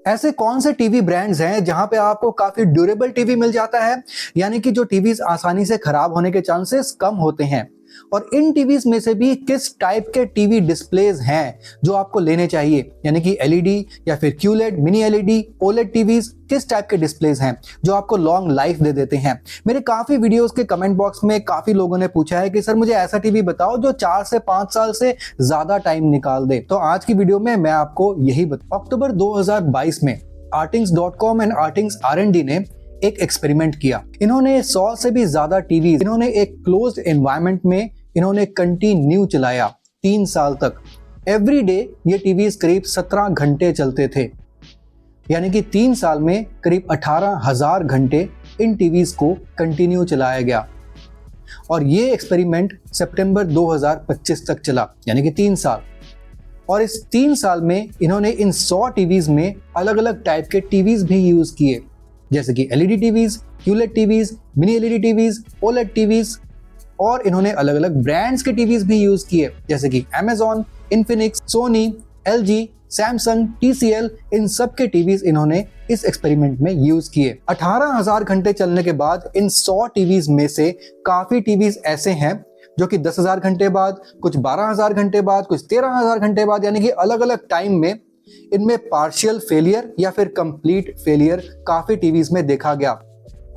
ऐसे कौन से टीवी ब्रांड्स हैं जहां पे आपको काफी ड्यूरेबल टीवी मिल जाता है, यानी कि जो टीवीज आसानी से खराब होने के चांसेस कम होते हैं। और इन टीवीज में से भी किस टाइप के टीवी डिस्प्लेज हैं जो आपको लेने चाहिए, यानी कि एलईडी या फिर QLED, mini LED, OLED TVs, किस टाइप के डिस्प्लेज हैं जो आपको लॉन्ग लाइफ दे देते हैं। मेरे काफी वीडियोस के कमेंट बॉक्स में काफी लोगों ने पूछा है कि सर मुझे ऐसा टीवी बताओ जो 4 से 5 साल से ज्यादा टाइम निकाल दे। तो आज की वीडियो में मैं आपको यही बताऊं। अक्टूबर 2022 में artings.com एंड आर्टिंग्स R&D ने एक एक्सपेरिमेंट किया। इन्होंने 100 से भी ज्यादा टीवी इन्होंने एक क्लोज्ड एनवायरनमेंट में इन्होंने कंटिन्यू चलाया 3 साल तक। एवरी डे ये टीवीज करीब 17 घंटे चलते थे, यानी कि 3 साल में करीब 18,000 घंटे इन टीवीज को कंटिन्यू चलाया गया। और ये एक्सपेरिमेंट सितंबर 2025 तक चला, यानी कि 3 साल। और इस 3 साल में इन्होंने इन 100 टीवीज में अलग अलग टाइप के टीवीज भी यूज किए, जैसे कि LED TVs, QLED TVs, mini LED TVs, OLED TVs. और इन्होंने अलग अलग ब्रांड्स के टीवीज भी यूज किए, जैसे कि Amazon, Infinix, Sony, LG, Samsung, TCL, इन सब के टीवीज इन्होंने इस एक्सपेरिमेंट में यूज किए। 18,000 घंटे चलने के बाद इन 100 टीवीज में से काफी टीवीज ऐसे हैं जो कि 10,000 घंटे बाद, कुछ 12,000 घंटे बाद, कुछ 13,000 घंटे बाद, यानी कि अलग अलग टाइम में इनमें पार्शियल फेलियर या फिर कंप्लीट फेलियर काफी टीवीज में देखा गया।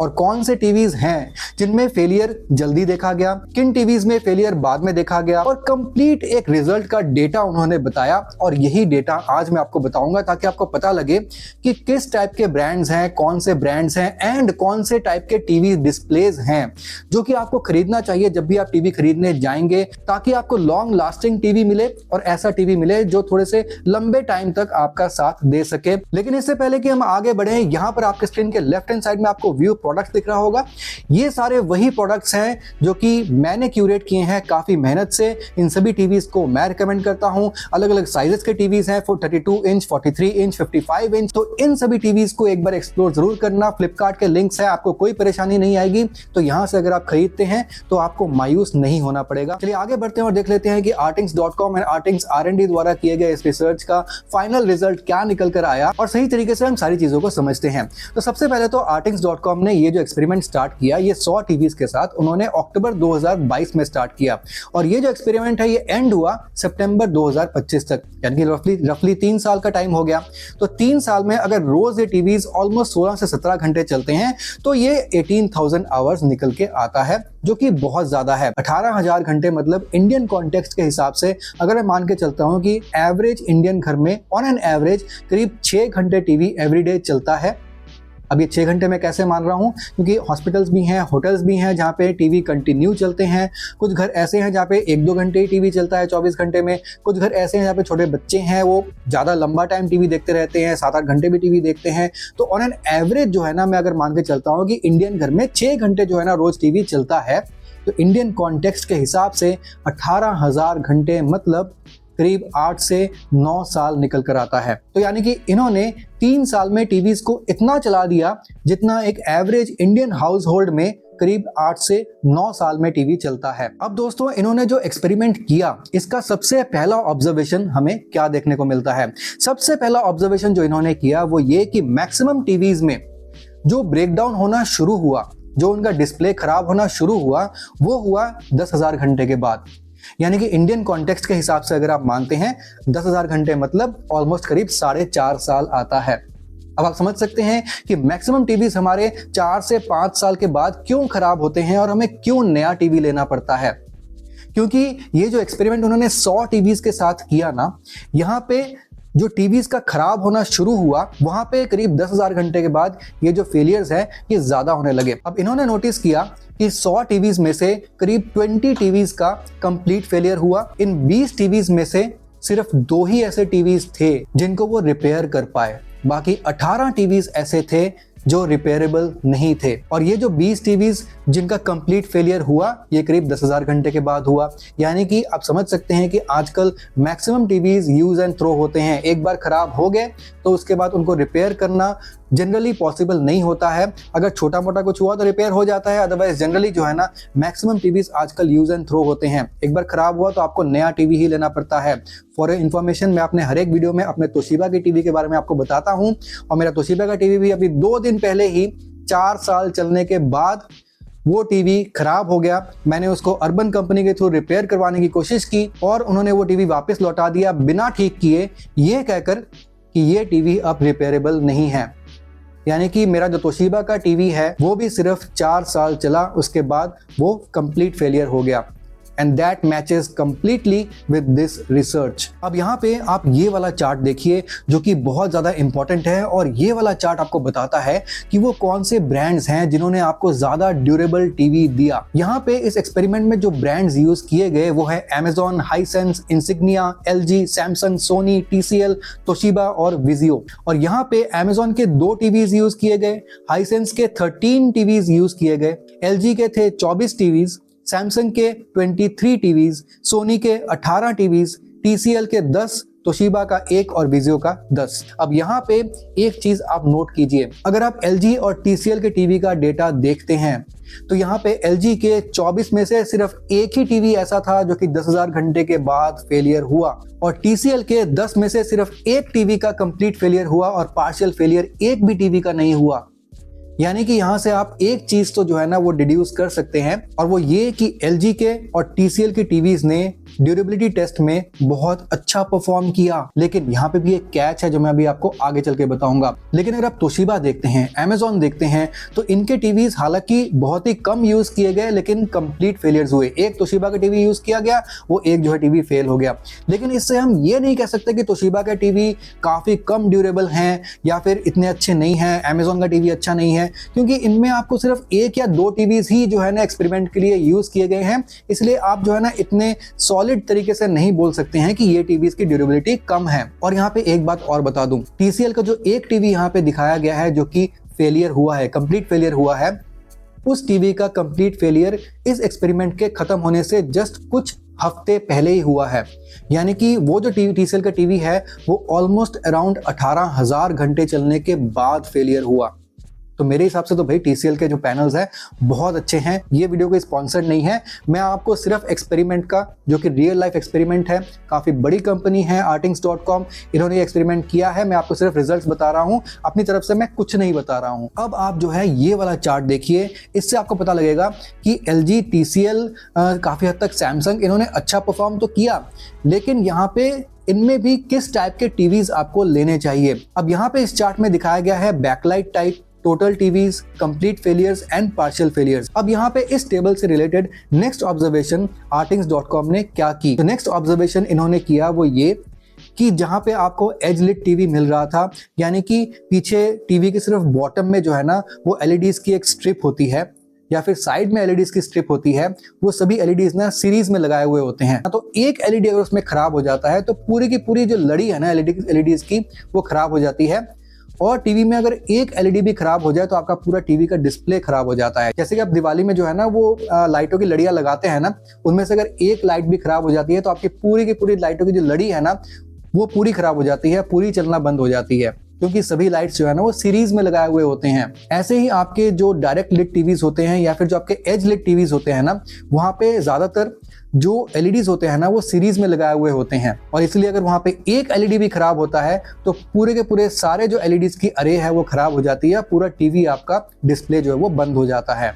और कौन से टीवीज हैं जिनमें फेलियर जल्दी देखा गया, किन टीवीज में फेलियर बाद में देखा गया, और कंप्लीट एक रिजल्ट का डेटा उन्होंने बताया। और यही डेटा आज मैं आपको बताऊंगा ताकि आपको पता लगे कि किस टाइप के ब्रांड्स हैं, कौन से ब्रांड्स हैं एंड कौन से टाइप के टीवी डिस्प्लेज हैं जो कि आपको खरीदना चाहिए जब भी आप टीवी खरीदने जाएंगे, ताकि आपको लॉन्ग लास्टिंग टीवी मिले और ऐसा टीवी मिले जो थोड़े से लंबे टाइम तक आपका साथ दे सके। लेकिन इससे पहले कि हम आगे बढ़े, यहाँ पर आपके स्क्रीन के लेफ्ट हैंड साइड में आपको व्यू प्रोडक्ट्स दिख रहा होगा। ये सारे वही प्रोडक्ट्स हैं जो कि मैंने क्यूरेट किए हैं काफी मेहनत से। इन सभी टीवीज को मैं रिकमेंड करता हूं। अलग अलग साइजेस के टीवीज हैं, 32 इंच, 43 इंच, 55 इंच। तो इन सभी टीवीज को एक बार एक्सप्लोर जरूर करना। फ्लिपकार्ट के लिंक्स है, आपको कोई परेशानी नहीं आएगी। तो यहां से अगर आप खरीदते हैं तो आपको मायूस नहीं होना पड़ेगा। चलिए आगे बढ़ते हैं और देख लेते हैं कि artings.com एंड आर्टिंग्स R&D द्वारा किए गए इस रिसर्च का फाइनल रिजल्ट क्या निकल कर आया और सही तरीके से हम सारी चीजों को समझते हैं। तो सबसे पहले तो artings.com ने ये जो एक्सपेरिमेंट स्टार्ट किया, ये 100 टीवीज के साथ उन्होंने अक्टूबर 2022 में स्टार्ट किया। और ये जो एक्सपेरिमेंट है ये एंड हुआ सितंबर 2025 तक, यानी कि रफली 3 साल का टाइम हो गया। तो 3 साल में अगर रोज ये टीवीज ऑलमोस्ट 16 से 17 घंटे चलते हैं तो ये 18,000 आवर्स निकल के आता है, जो कि बहुत ज्यादा है। 18,000 घंटे मतलब इंडियन कॉन्टेक्स्ट के हिसाब से अगर मैं मान के चलता हूं कि एवरेज इंडियन घर में ऑन एन एवरेज करीब 6 घंटे टीवी एवरीडे चलता है। अब ये 6 घंटे में कैसे मान रहा हूँ, क्योंकि हॉस्पिटल्स भी हैं, होटल्स भी हैं जहाँ पे टीवी कंटिन्यू चलते हैं। कुछ घर ऐसे हैं जहाँ पे 1-2 घंटे ही टीवी चलता है 24 घंटे में। कुछ घर ऐसे हैं जहाँ पे छोटे बच्चे हैं, वो ज़्यादा लंबा टाइम टीवी देखते रहते हैं, 7-8 घंटे भी टीवी देखते हैं। तो ऑन एन एवरेज जो है ना, मैं अगर मान के चलता हूँ कि इंडियन घर में 6 घंटे जो है ना रोज टीवी चलता है, तो इंडियन कॉन्टेक्स्ट के हिसाब से 18,000 घंटे मतलब करीब 8 से 9 साल निकल कर आता है। तो यानी कि इन्होंने 3 साल में टीवीज को इतना चला दिया जितना एक एवरेज इंडियन हाउस होल्ड में करीब 8 से 9 साल में टीवी चलता है। अब दोस्तों, इन्होंने जो एक्सपेरिमेंट किया, इसका सबसे पहला ऑब्जर्वेशन हमें क्या देखने को मिलता है। सबसे पहला ऑब्जर्वेशन जो इन्होंने किया वो ये कि मैक्सिमम टीवीज में जो ब्रेकडाउन होना शुरू हुआ, जो उनका डिस्प्ले खराब होना शुरू हुआ, वो हुआ 10,000 घंटे के बाद। यानी कि इंडियन कॉन्टेक्स्ट के हिसाब से अगर आप मानते हैं 10,000 घंटे मतलब ऑलमोस्ट करीब 4.5 साल आता है। अब आप समझ सकते हैं कि मैक्सिमम टीवीज हमारे 4 से 5 साल के बाद क्यों खराब होते हैं और हमें क्यों नया टीवी लेना पड़ता है। क्योंकि ये जो एक्सपेरिमेंट उन्होंने 100 टीवीज के साथ किया ना, यहाँ पे जो टीवीज का खराब होना शुरू हुआ वहां पे करीब 10,000 घंटे के बाद ये जो फेलियर्स है ये ज्यादा होने लगे। अब इन्होंने नोटिस किया कि 100 टीवीज में से करीब 20 टीवीज का कंप्लीट फेलियर हुआ। इन 20 टीवीज में से सिर्फ 2 ही ऐसे टीवीज थे जिनको वो रिपेयर कर पाए, बाकी 18 टीवीज ऐसे थे जो रिपेयरेबल नहीं थे। और ये जो 20 टीवीज जिनका कंप्लीट फेलियर हुआ ये करीब 10,000 घंटे के बाद हुआ। यानी कि आप समझ सकते हैं कि आजकल maximum TVs use and throw होते हैं। एक बार खराब हो गए तो उसके बाद उनको रिपेयर करना जनरली पॉसिबल नहीं होता है। अगर छोटा मोटा कुछ हुआ तो रिपेयर हो जाता है, अदरवाइज जनरली जो है ना मैक्सिमम टीवीज आजकल यूज एंड थ्रो होते हैं। एक बार खराब हुआ तो आपको नया टीवी ही लेना पड़ता है। फॉर इन्फॉर्मेशन, मैं अपने हर एक वीडियो में अपने तोशिबा की टीवी के बारे में आपको बताता हूं, और मेरा तोशिबा का टीवी भी अभी 2 दिन पहले ही 4 साल चलने के बाद वो टीवी खराब हो गया। मैंने उसको अर्बन कंपनी के थ्रू रिपेयर करवाने की कोशिश की और उन्होंने वो टीवी वापस लौटा दिया बिना ठीक किए, ये कहकर कि ये टीवी अब रिपेयरेबल नहीं है। यानी कि मेरा जो तोशिबा का टीवी है वो भी सिर्फ 4 साल चला, उसके बाद वो कंप्लीट फेलियर हो गया। And that matches completely with this research. अब यहाँ पे आप ये वाला चार्ट देखिए जो कि बहुत ज्यादा इंपॉर्टेंट है, और ये वाला चार्ट आपको बताता है कि वो कौन से ब्रांड्स हैं जिन्होंने आपको ज्यादा ड्यूरेबल टीवी दिया। यहाँ पे इस एक्सपेरिमेंट में जो ब्रांड्स यूज किए गए वो है Amazon, Hisense, Insignia, LG, Samsung, Sony, TCL, Toshiba और विजियो। और यहाँ पे Amazon के 2 टीवीज यूज किए गए, हाइसेंस के 13 टीवीज यूज किए गए, LG के थे 24 टीवीज, सैमसंग के 23 टीवीज, सोनी के 18 टीवीज, TCL के 10, तोशिबा का 1 और विजियो का 10। अब यहाँ पे एक चीज आप नोट कीजिए, अगर आप LG और TCL के टीवी का डेटा देखते हैं तो यहाँ पे LG के 24 में से सिर्फ एक ही टीवी ऐसा था जो कि 10,000 घंटे के बाद फेलियर हुआ, और TCL के 10 में से सिर्फ एक टीवी का कंप्लीट फेलियर हुआ और पार्शियल फेलियर एक भी टीवी का नहीं हुआ। यानी कि यहां से आप एक चीज तो जो है ना वो डिड्यूस कर सकते हैं, और वो ये कि LG के और TCL के टीवीज ने ड्यूरेबिलिटी टेस्ट में बहुत अच्छा परफॉर्म किया। लेकिन यहाँ पे भी एक कैच है जो मैं अभी आपको आगे चल के बताऊंगा। लेकिन अगर आप तोशिबा देखते हैं, Amazon देखते हैं, तो इनके टीवीज हालांकि बहुत ही कम यूज किए गए लेकिन कंप्लीट फेलियर्स हुए। एक तोशिबा का टीवी यूज किया गया, वो एक जो है टीवी फेल हो गया। लेकिन इससे हम ये नहीं कह सकते कि तोशिबा का टीवी काफी कम ड्यूरेबल हैं या फिर इतने अच्छे नहीं हैं, Amazon का टीवी अच्छा नहीं है, क्योंकि इनमें आपको सिर्फ 1 या 2 टीवीज ही जो है ना एक्सपेरिमेंट के लिए यूज किए गए हैं। इसलिए आप जो है ना इतने सॉलिड तरीके से नहीं बोल सकते हैं कि ये टीवीज की ड्यूरेबिलिटी कम है। और यहाँ पे एक बात और बता दूं, TCL का जो एक टीवी यहाँ पे दिखाया गया है जो कि फेलियर हुआ है, कंप्लीट फेलियर हुआ है, उस टीवी का कंप्लीट फेलियर इस एक्सपेरिमेंट के खत्म होने से जस्ट कुछ हफ्ते पहले ही हुआ है। यानी कि वो जो TCL का टीवी है वो ऑलमोस्ट अराउंड 18,000 घंटे चलने के बाद फेलियर हुआ। तो मेरे हिसाब से तो भाई TCL के जो पैनल्स हैं बहुत अच्छे हैं। ये वीडियो कोई स्पॉन्सर्ड नहीं है, मैं आपको सिर्फ एक्सपेरिमेंट का, जो कि रियल लाइफ एक्सपेरिमेंट है, काफ़ी बड़ी कंपनी है artings.com, इन्होंने ये एक्सपेरिमेंट किया है, मैं आपको सिर्फ रिजल्ट्स बता रहा हूँ, अपनी तरफ से मैं कुछ नहीं बता रहा हूँ। अब आप जो है ये वाला चार्ट देखिए, इससे आपको पता लगेगा कि LG, TCL, काफ़ी हद तक सैमसंग, इन्होंने अच्छा परफॉर्म तो किया, लेकिन यहाँ पे इनमें भी किस टाइप के टीवीज आपको लेने चाहिए। अब यहाँ पे इस चार्ट में दिखाया गया है backlight type, total TVs, complete failures and partial failures. अब यहाँ पे इस टेबल से रिलेटेड नेक्स्ट ऑब्जर्वेशन artings.com ने क्या की। तो नेक्स्ट ऑब्जर्वेशन इन्होंने किया वो ये कि जहां पे आपको एज लिट टीवी मिल रहा था, यानी कि पीछे टीवी के सिर्फ बॉटम में जो है ना वो LEDs की एक स्ट्रिप होती है या फिर साइड में LEDs की स्ट्रिप होती है, वो सभी LEDs ना सीरीज में लगाए हुए होते हैं। तो एक LED अगर उसमें खराब हो जाता है तो पूरी की पूरी जो लड़ी है ना LEDs की वो खराब हो जाती है। और टीवी में अगर एक LED भी खराब हो जाए तो आपका पूरा टीवी का डिस्प्ले खराब हो जाता है। जैसे कि आप दिवाली में जो है ना वो लाइटों की लड़ियां लगाते हैं ना, उनमें से अगर एक लाइट भी खराब हो जाती है तो आपकी पूरी की पूरी लाइटों की जो लड़ी है ना वो पूरी खराब हो जाती है, पूरी चलना बंद हो जाती है, क्योंकि सभी लाइट्स जो है ना वो सीरीज में लगाए हुए होते हैं। ऐसे ही आपके जो डायरेक्ट लिट टीवीज होते हैं या फिर जो आपके एज लिट टीवीज होते हैं ना, वहां पे ज्यादातर जो LEDs होते हैं ना वो सीरीज में लगाए हुए होते हैं, और इसलिए अगर वहां पे एक LED भी खराब होता है तो पूरे के पूरे सारे जो LEDs की अरे है वो खराब हो जाती है, पूरा टीवी आपका डिस्प्ले जो है वो बंद हो जाता है।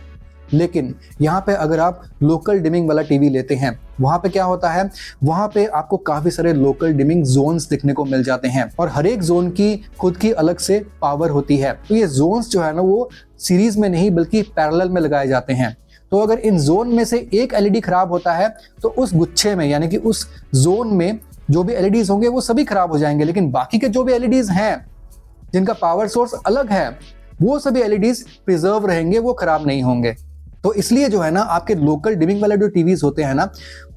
लेकिन यहाँ पे अगर आप लोकल डिमिंग वाला टीवी लेते हैं, वहां पे क्या होता है, वहां पे आपको काफी सारे लोकल डिमिंग जोन्स दिखने को मिल जाते हैं, और हर एक जोन की खुद की अलग से पावर होती है। तो ये जोन्स जो है ना वो सीरीज में नहीं बल्कि पैरेलल में लगाए जाते हैं। तो अगर इन जोन में से एक LED खराब होता है तो उस गुच्छे में, यानी कि उस जोन में जो भी LEDs होंगे वो सभी खराब हो जाएंगे, लेकिन बाकी के जो भी LEDs हैं जिनका पावर सोर्स अलग है वो सभी LEDs प्रिजर्व रहेंगे, वो खराब नहीं होंगे। तो इसलिए जो है ना आपके लोकल डिमिंग वाले जो टीवीज होते हैं ना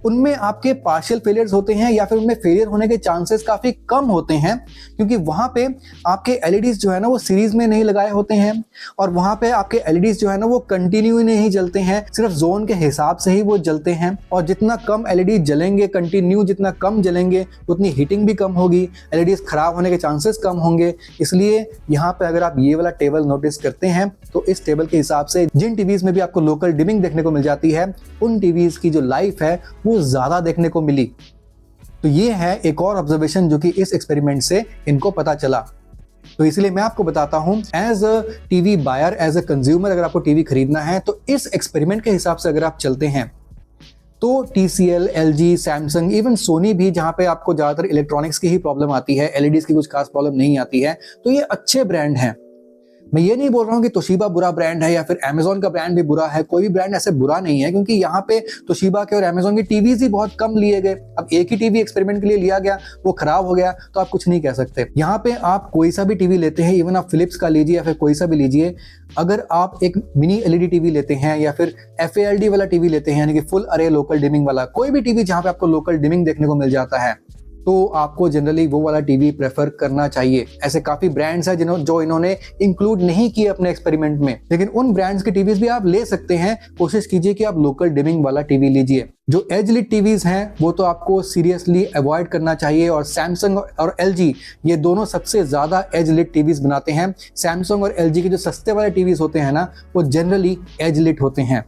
उनमें आपके पार्शियल फेलियर्स होते हैं या फिर उनमें फेलियर होने के चांसेस काफी कम होते हैं, क्योंकि वहां पे आपके एलईडीज जो है ना वो सीरीज में नहीं लगाए होते हैं और वहां पे आपके एलईडीज जो है ना वो कंटिन्यू नहीं जलते हैं, सिर्फ जोन के हिसाब से ही वो जलते हैं। और जितना कम एलईडी जलेंगे कंटिन्यू, जितना कम जलेंगे उतनी हीटिंग भी कम होगी, एलईडीज खराब होने के चांसेस कम होंगे। इसलिए यहाँ पे अगर आप ये वाला टेबल नोटिस करते हैं तो इस टेबल के हिसाब से जिन टीवीज में भी आपको लोकल डिमिंग देखने को मिल जाती है उन टीवीज की जो लाइफ है वो ज्यादा देखने को मिली। तो ये है एक और ऑब्जर्वेशन जो कि इस एक्सपेरिमेंट से इनको पता चला। तो इसलिए मैं आपको बताता हूं, as a TV buyer, as a consumer, अगर आपको टीवी खरीदना है तो इस एक्सपेरिमेंट के हिसाब से अगर आप चलते हैं तो TCL, LG, Samsung, even Sony भी, जहां पे आपको ज्यादातर इलेक्ट्रॉनिक्स की ही प्रॉब्लम आती है, एलईडीज की कुछ खास प्रॉब्लम नहीं आती है, तो ये अच्छे ब्रांड हैं। मैं ये नहीं बोल रहा हूँ कि तोशिबा बुरा ब्रांड है या फिर Amazon का ब्रांड भी बुरा है, कोई भी ब्रांड ऐसे बुरा नहीं है, क्योंकि यहाँ पे तोशिबा के और Amazon के टीवीज ही बहुत कम लिए गए। अब एक ही टीवी एक्सपेरिमेंट के लिए लिया गया, वो खराब हो गया तो आप कुछ नहीं कह सकते। यहाँ पे आप कोई सा भी टीवी लेते हैं, इवन आप फिलिप्स का लीजिए या फिर कोई सा भी लीजिए, अगर आप एक मिनी एलईडी टीवी लेते हैं या फिर FALD वाला टीवी लेते हैं, यानी कि फुल अरे लोकल डिमिंग वाला, कोई भी टीवी जहाँ पे आपको लोकल डिमिंग देखने को मिल जाता है, तो आपको जनरली वो वाला टीवी प्रेफर करना चाहिए। ऐसे काफी ब्रांड्स हैं जो इन्होंने इंक्लूड नहीं किए अपने एक्सपेरिमेंट में, लेकिन उन ब्रांड्स के टीवीज भी आप ले सकते हैं। कोशिश कीजिए कि आप लोकल डिमिंग वाला टीवी लीजिए। जो एज लिट टीवीज हैं वो तो आपको सीरियसली अवॉइड करना चाहिए, और सैमसंग और LG ये दोनों सबसे ज्यादा एज लिट टीवीज बनाते हैं। सैमसंग और LG के जो सस्ते वाले टीवीज होते हैं ना वो जनरली एज लिट होते हैं,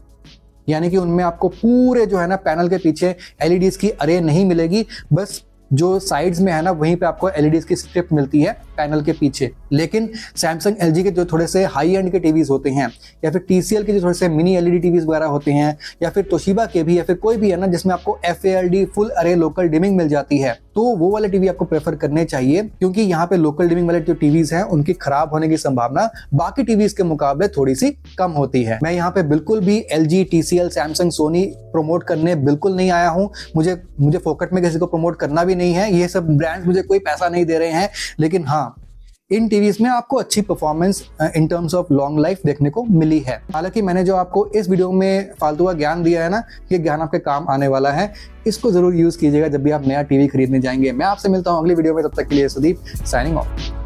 यानी कि उनमें आपको पूरे जो है ना पैनल के पीछे एलईडीज की अरे नहीं मिलेगी, बस जो साइड्स में है ना वहीं पे आपको एलईडीज की स्ट्रिप मिलती है पैनल के पीछे। लेकिन सैमसंग LG के जो थोड़े से हाई एंड के टीवीज होते हैं, या फिर TCL के जो थोड़े से मिनी एलईडी टीवीज वगैरह होते हैं, या फिर तोशिबा के भी, या फिर कोई भी है ना जिसमें आपको FALD फुल अरे लोकल डिमिंग मिल जाती है, तो वो वाले टीवी आपको प्रेफर करने चाहिए, क्योंकि यहाँ पे लोकल डिमिंग वाले जो टीवीज हैं उनकी खराब होने की संभावना बाकी टीवीज के मुकाबले थोड़ी सी कम होती है। मैं यहाँ पे बिल्कुल भी LG, TCL, Samsung, Sony promote करने बिल्कुल नहीं आया हूँ। मुझे फोकट में किसी को प्रमोट करना भी नहीं है, ये सब ब्रांड्स मुझे कोई पैसा नहीं दे रहे हैं। लेकिन हाँ, इन टीवीज में आपको अच्छी performance in terms of long life देखने को मिली है। हालांकि मैंने जो आपको इस वीडियो में फालतू का ज्ञान दिया है ना, ये ज्ञान आपके काम आने वाला है, इसको जरूर यूज कीजिएगा जब भी आप नया टीवी खरीदने जाएंगे। मैं आपसे मिलता हूं अगली वीडियो में, तब तक के लिए सुदीप साइनिंग ऑफ।